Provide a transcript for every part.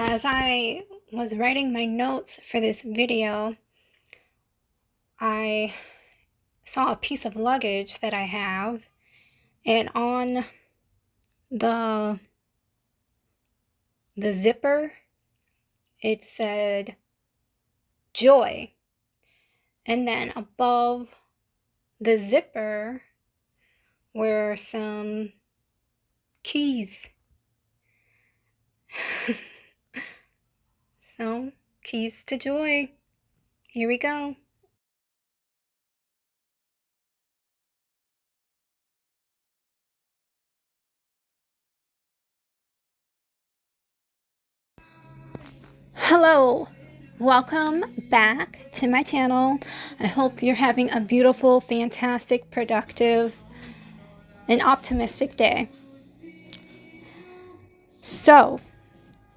As I was writing my notes for this video, I saw a piece of luggage that I have, and on the zipper, it said joy. And then above the zipper were some keys. So, keys to joy. Here we go. Hello, welcome back to my channel. I hope you're having a beautiful, fantastic, productive, and optimistic day. So,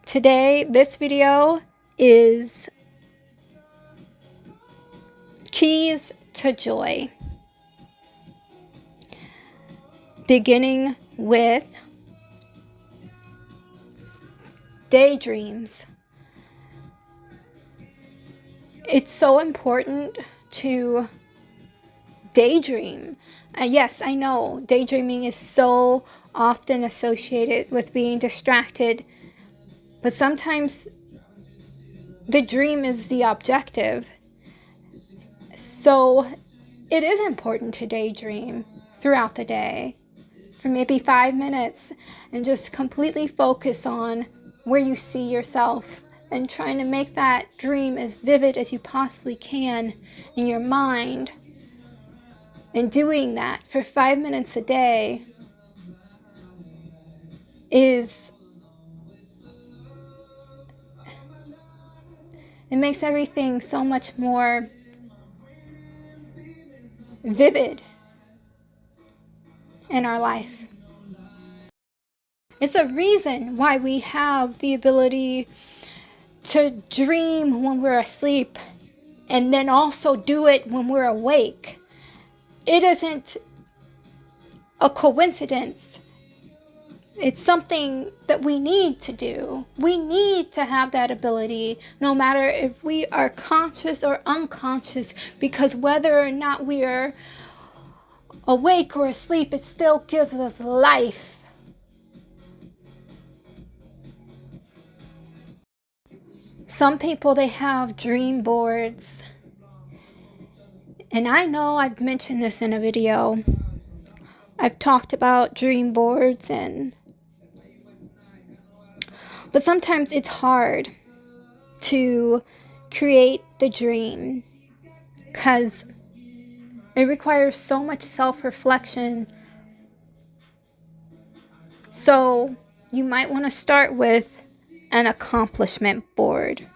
today, this video is keys to joy. Beginning with daydreams. It's so important to daydream. Yes, I know daydreaming is so often associated with being distracted, but sometimes the dream is the objective. So it is important to daydream throughout the day for maybe 5 minutes and just completely focus on where you see yourself and trying to make that dream as vivid as you possibly can in your mind. And doing that for 5 minutes a day it makes everything so much more vivid in our life. It's a reason why we have the ability to dream when we're asleep and then also do it when we're awake. It isn't a coincidence. It's something that we need to do. We need to have that ability no matter if we are conscious or unconscious, because whether or not we are awake or asleep, it still gives us life. Some people, they have dream boards. And I know I've mentioned this in a video. I've talked about dream boards, but sometimes it's hard to create the dream because it requires so much self-reflection. So you might want to start with an accomplishment board.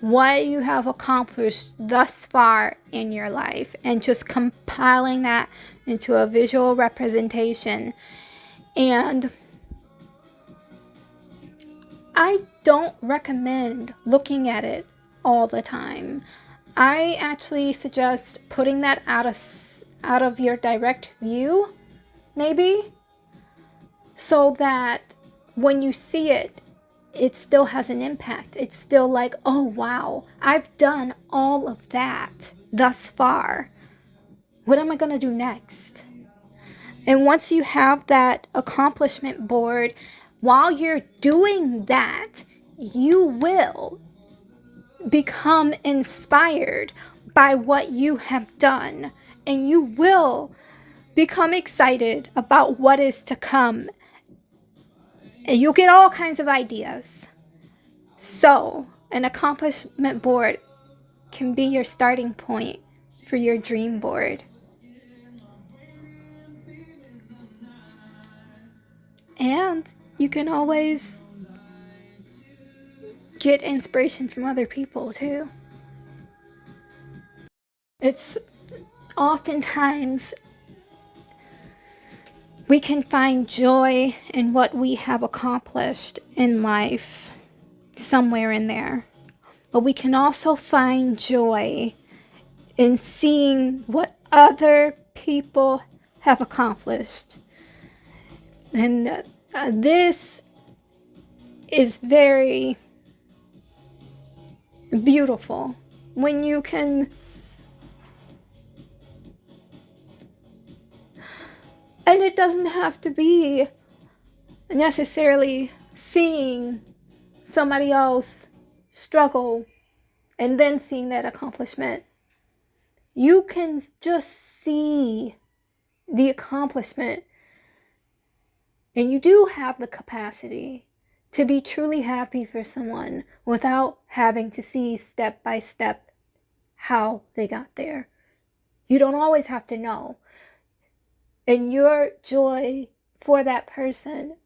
What you have accomplished thus far in your life, and just compiling that into a visual representation. And I don't recommend looking at it all the time. I actually suggest putting that out of your direct view, maybe, so that when you see it, it still has an impact. It's still like, oh wow, I've done all of that thus far. What am I going to do next? And once you have that accomplishment board, while you're doing that, you will become inspired by what you have done. And you will become excited about what is to come. And you'll get all kinds of ideas. So, an accomplishment board can be your starting point for your dream board. And you can always get inspiration from other people too. It's oftentimes we can find joy in what we have accomplished in life, somewhere in there. But we can also find joy in seeing what other people have accomplished. And this is very beautiful when you can. And it doesn't have to be necessarily seeing somebody else struggle and then seeing that accomplishment. You can just see the accomplishment, and you do have the capacity to be truly happy for someone without having to see step by step how they got there. You don't always have to know. And your joy for that person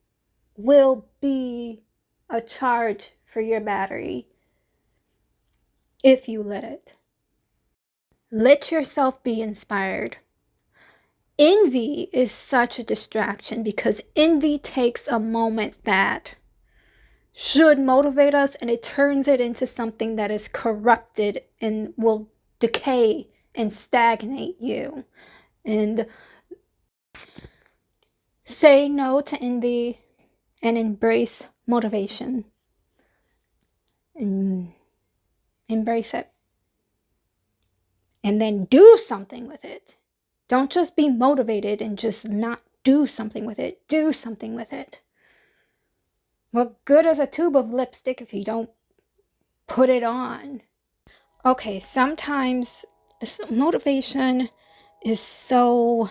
will be a charge for your battery if you let it. Let yourself be inspired. Envy is such a distraction because envy takes a moment that should motivate us and it turns it into something that is corrupted and will decay and stagnate you. And say no to envy and embrace motivation. And embrace it. And then do something with it. Don't just be motivated and just not do something with it. Do something with it. What good is a tube of lipstick if you don't put it on? Okay, sometimes motivation is so...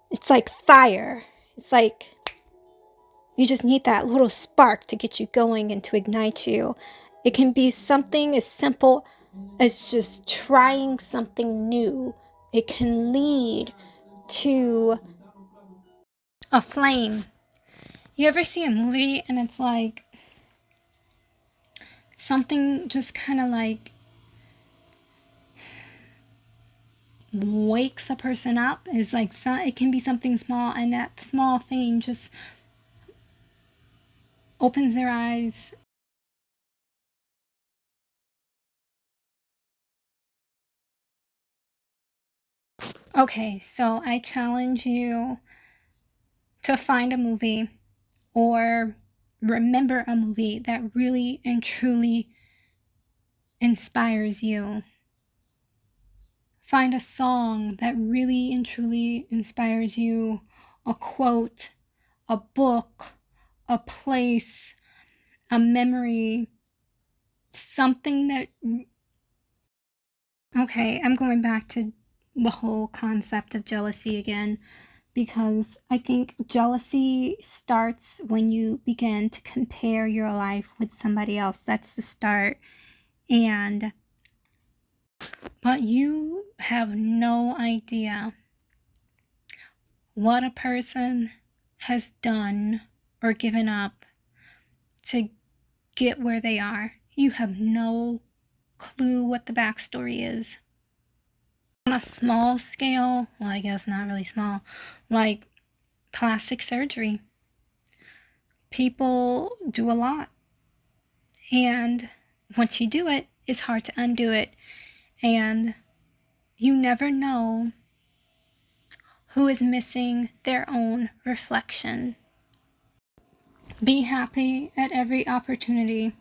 it's like fire. It's like you just need that little spark to get you going and to ignite you. It can be something as simple as just trying something new. It can lead to a flame. You ever see a movie and it's like something just kind of like wakes a person up? It's like it can be something small, and that small thing just opens their eyes. Okay, so I challenge you to find a movie or remember a movie that really and truly inspires you. Find a song that really and truly inspires you, a quote, a book, a place, a memory, something that... Okay, I'm going back to the whole concept of jealousy again, because I think jealousy starts when you begin to compare your life with somebody else. That's the start. But you have no idea what a person has done or given up to get where they are. You have no clue what the backstory is. On a small scale, well, I guess not really small, like plastic surgery. People do a lot. And once you do it, it's hard to undo it. And you never know who is missing their own reflection. Be happy at every opportunity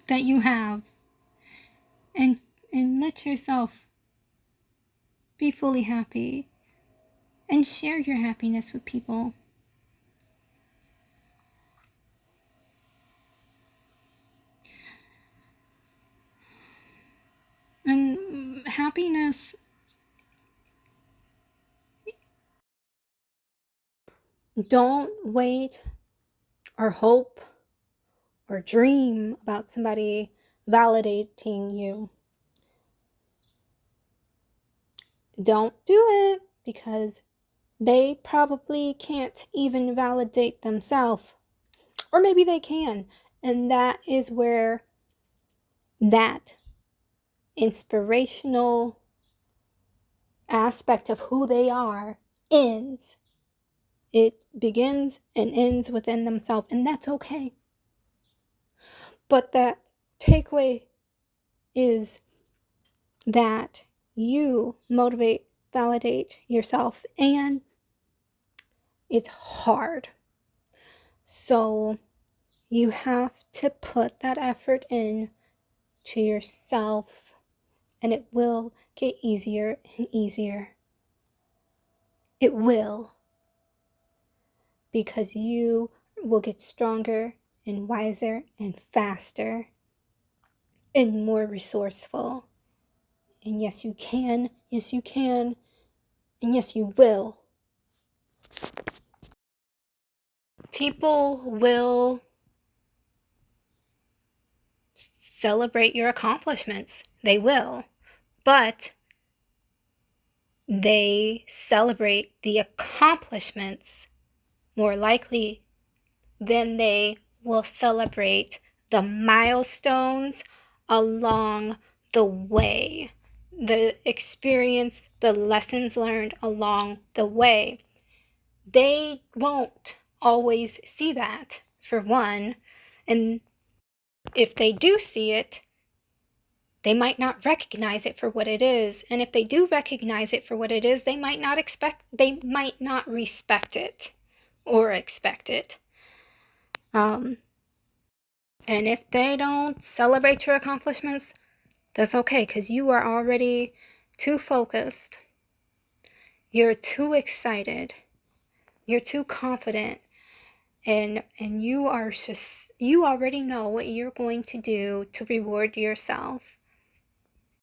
that you have, and let yourself be fully happy and share your happiness with people. And happiness, don't wait or hope or dream about somebody validating you. Don't do it, because they probably can't even validate themselves. Or maybe they can. And that is where that inspirational aspect of who they are ends. It begins and ends within themselves, and that's okay. But that takeaway is that you motivate, validate yourself, and it's hard. So you have to put that effort in to yourself, and it will get easier and easier. It will, because you will get stronger and wiser and faster and more resourceful. And yes, you can. Yes, you can. And yes, you will. People will celebrate your accomplishments. They will. But they celebrate the accomplishments more likely than they will celebrate the milestones along the way, the experience, the lessons learned along the way. They won't always see that, for one, and if they do see it, they might not recognize it for what it is. And if they do recognize it for what it is, they might not respect it or expect it. And if they don't celebrate your accomplishments, that's okay, because you are already too focused. You're too excited. You're too confident. And you already know what you're going to do to reward yourself.